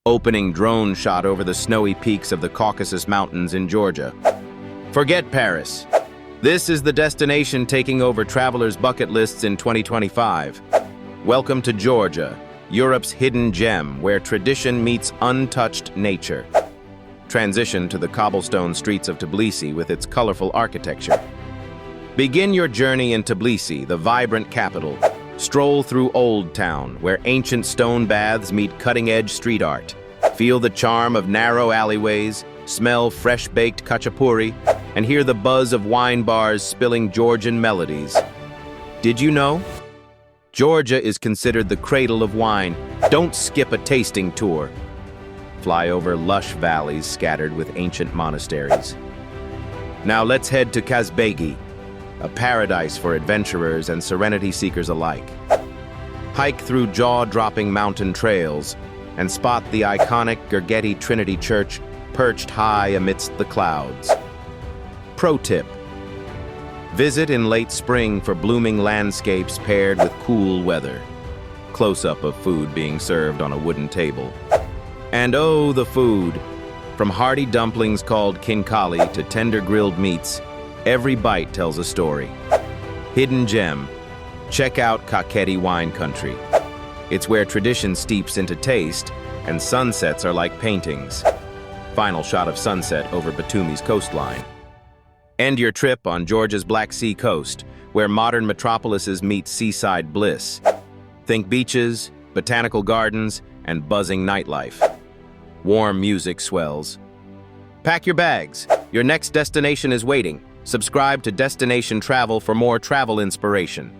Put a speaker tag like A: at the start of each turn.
A: opening drone shot over the snowy peaks of the Caucasus Mountains in Georgia. Forget Paris. This is the destination taking over travelers' bucket lists in 2025. Welcome to Georgia, Europe's hidden gem where tradition meets untouched nature. Transition to the cobblestone streets of Tbilisi with its colorful architecture. Begin your journey in Tbilisi, the vibrant capital. Stroll through Old Town, where ancient stone baths meet cutting-edge street art. Feel the charm of narrow alleyways, smell fresh-baked khachapuri, and hear the buzz of wine bars spilling Georgian melodies. Did you know? Georgia is considered the cradle of wine. Don't skip a tasting tour. Fly over lush valleys scattered with ancient monasteries. Now let's head to Kazbegi, a paradise for adventurers and serenity seekers alike. Hike through jaw-dropping mountain trails and spot the iconic Gergeti Trinity Church perched high amidst the clouds. Pro tip: visit in late spring for blooming landscapes paired with cool weather. Close-up of food being served on a wooden table. And oh, the food! From hearty dumplings called kinkali to tender grilled meats, every bite tells a story. Hidden gem. Check out Kakheti Wine Country. It's where tradition steeps into taste, and sunsets are like paintings. Final shot of sunset over Batumi's coastline. End your trip on Georgia's Black Sea coast, where modern metropolises meet seaside bliss. Think beaches, botanical gardens, and buzzing nightlife. Warm music swells. Pack your bags. Your next destination is waiting. Subscribe to Destination Travel for more travel inspiration.